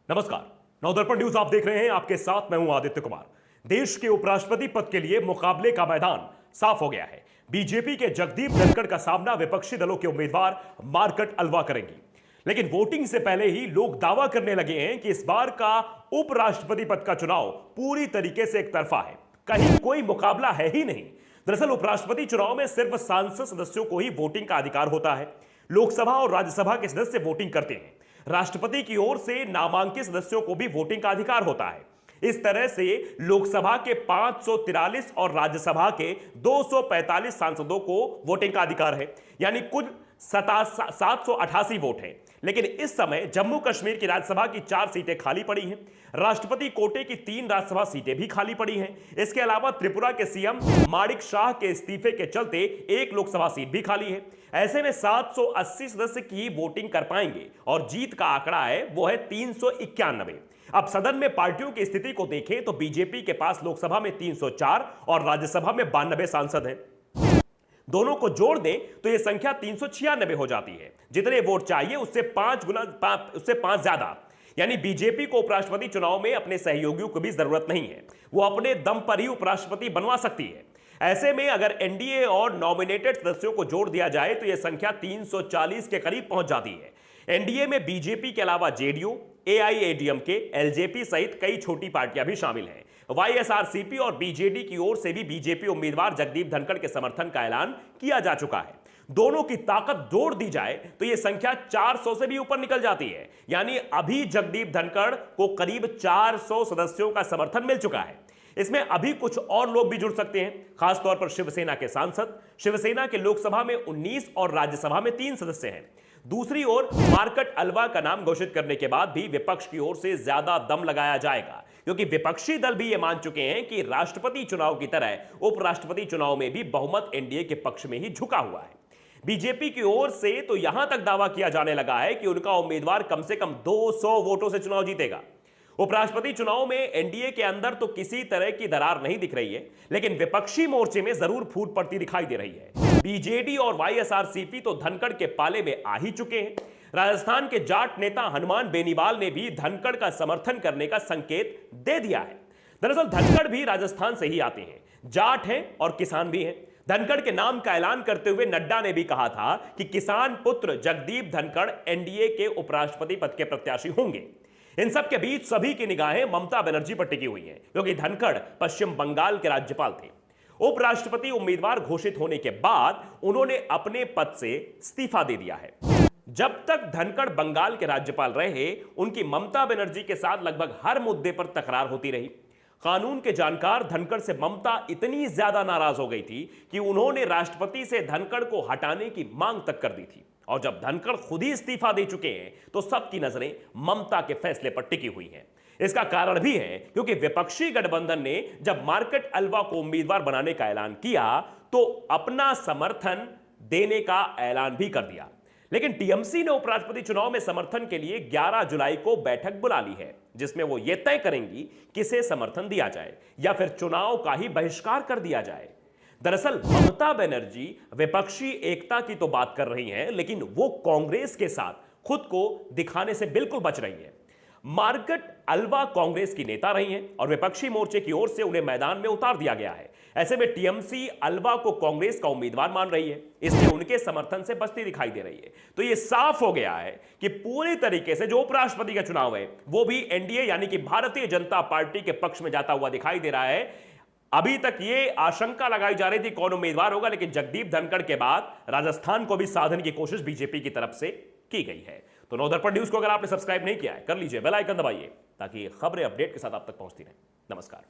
नमस्कार। नवदर्पण न्यूज आप देख रहे हैं। आपके साथ मैं हूं आदित्य कुमार। देश के उपराष्ट्रपति पद के लिए मुकाबले का मैदान साफ हो गया है। बीजेपी के जगदीप धनखड़ का सामना विपक्षी दलों के उम्मीदवार मार्कट अल्वा करेंगी। लेकिन वोटिंग से पहले ही लोग दावा करने लगे हैं कि इस बार का उपराष्ट्रपति पद का चुनाव पूरी तरीके से एक तरफा है, कहीं कोई मुकाबला है ही नहीं। दरअसल उपराष्ट्रपति चुनाव में सिर्फ सांसद सदस्यों को ही वोटिंग का अधिकार होता है। लोकसभा और राज्यसभा के सदस्य वोटिंग करते हैं। राष्ट्रपति की ओर से नामांकित सदस्यों को भी वोटिंग का अधिकार होता है। इस तरह से लोकसभा के 543 और राज्यसभा के 245 सांसदों को वोटिंग का अधिकार है, यानी कुल 788 वोट हैं। लेकिन इस समय जम्मू कश्मीर की राज्यसभा की 4 सीटें खाली पड़ी हैं। राष्ट्रपति कोटे की 3 राज्यसभा सीटें भी खाली पड़ी हैं। इसके अलावा त्रिपुरा के सीएम माणिक शाह के इस्तीफे के चलते एक लोकसभा सीट भी खाली है। ऐसे में 780 सदस्य की वोटिंग कर पाएंगे और जीत का आंकड़ा है वो है 391। अब सदन में पार्टियों की स्थिति को देखें तो बीजेपी के पास लोकसभा में 304 और राज्यसभा में 92 सांसद हैं। दोनों को जोड़ दें तो यह संख्या 396 हो जाती है। जितने वोट चाहिए उससे 5 ज्यादा। यानी बीजेपी को उपराष्ट्रपति चुनाव में अपने सहयोगियों को भी जरूरत नहीं है, वो अपने दम पर ही उपराष्ट्रपति बनवा सकती है। ऐसे में अगर एनडीए और नॉमिनेटेड सदस्यों को जोड़ दिया जाए तो यह संख्या 340 के करीब पहुंच जाती है। एनडीए में बीजेपी के अलावा जेडीयू, एआईएडीएमके, एलजेपी सहित कई छोटी पार्टियां भी शामिल हैं। वाईएसआरसीपी और बीजेडी की ओर से भी बीजेपी उम्मीदवार जगदीप धनखड़ के समर्थन का ऐलान किया जा चुका है। दोनों की ताकत जोड़ दी जाए तो यह संख्या 400 से भी ऊपर निकल जाती है। यानी अभी जगदीप धनखड़ को करीब 400 सदस्यों का समर्थन मिल चुका है। इसमें अभी कुछ और लोग भी जुड़ सकते हैं, खासतौर पर शिवसेना के सांसद। शिवसेना के लोकसभा में 19 और राज्यसभा में 3 सदस्य हैं। दूसरी ओर मार्कट अल्वा का नाम घोषित करने के बाद भी विपक्ष की ओर से ज्यादा दम लगाया जाएगा, क्योंकि विपक्षी दल भी यह मान चुके हैं कि राष्ट्रपति चुनाव की तरह उपराष्ट्रपति चुनाव में भी बहुमत एनडीए के पक्ष में ही झुका हुआ है। बीजेपी की ओर से तो यहां तक दावा किया जाने लगा है कि उनका उम्मीदवार कम से कम 200 वोटों से चुनाव जीतेगा। उपराष्ट्रपति चुनाव में एनडीए के अंदर तो किसी तरह की दरार नहीं दिख रही है, लेकिन विपक्षी मोर्चे में जरूर फूट पड़ती दिखाई दे रही है। बीजेडी और वाईएसआरसीपी तो धनखड़ के पाले में आ ही चुके हैं। राजस्थान के जाट नेता हनुमान बेनीवाल ने भी धनखड़ का समर्थन करने का संकेत दे दिया है। दरअसल धनखड़ भी राजस्थान से ही आते हैं, जाट हैं और किसान भी हैं। धनखड़ के नाम का ऐलान करते हुए नड्डा ने भी कहा था कि किसान पुत्र जगदीप धनखड़ एनडीए के उपराष्ट्रपति पद के प्रत्याशी होंगे। इन सब के बीच सभी की निगाहें ममता बनर्जी पर टिकी हुई हैं, क्योंकि धनखड़ पश्चिम बंगाल के राज्यपाल थे। उपराष्ट्रपति उम्मीदवार घोषित होने के बाद उन्होंने अपने पद से इस्तीफा दे दिया है। जब तक धनखड़ बंगाल के राज्यपाल रहे, उनकी ममता बनर्जी के साथ लगभग हर मुद्दे पर तकरार होती रही। कानून के जानकार धनखड़ से ममता इतनी ज्यादा नाराज हो गई थी कि उन्होंने राष्ट्रपति से धनखड़ को हटाने की मांग तक कर दी थी। और जब धनखड़ खुद ही इस्तीफा दे चुके हैं तो सबकी नजरें ममता के फैसले पर टिकी हुई हैं। इसका कारण भी है क्योंकि विपक्षी गठबंधन ने जब मार्कट अल्वा को उम्मीदवार बनाने का ऐलान किया तो अपना समर्थन देने का ऐलान भी कर दिया। लेकिन टीएमसी ने उपराष्ट्रपति चुनाव में समर्थन के लिए 11 जुलाई को बैठक बुला ली है, जिसमें वो ये तय करेंगी किसे समर्थन दिया जाए या फिर चुनाव का ही बहिष्कार कर दिया जाए। दरअसल ममता बनर्जी विपक्षी एकता की तो बात कर रही हैं, लेकिन वो कांग्रेस के साथ खुद को दिखाने से बिल्कुल बच रही हैं। मार्कट अल्वा कांग्रेस की नेता रही हैं और विपक्षी मोर्चे की ओर से उन्हें मैदान में उतार दिया गया है। ऐसे में टीएमसी अल्वा को कांग्रेस का उम्मीदवार मान रही है, इसलिए उनके समर्थन से बचती दिखाई दे रही है। तो यह साफ हो गया है कि पूरी तरीके से जो उपराष्ट्रपति का चुनाव है वो भी एनडीए यानी कि भारतीय जनता पार्टी के पक्ष में जाता हुआ दिखाई दे रहा है। अभी तक ये आशंका लगाई जा रही थी कौन उम्मीदवार होगा, लेकिन जगदीप धनखड़ के बाद राजस्थान को भी साधने की कोशिश बीजेपी की तरफ से की गई है। तो नवदर्पण न्यूज को अगर आपने सब्सक्राइब नहीं किया है, कर लीजिए, बेल आइकन दबाइए, ताकि ये खबरें अपडेट के साथ आप तक पहुंचती रहें। नमस्कार।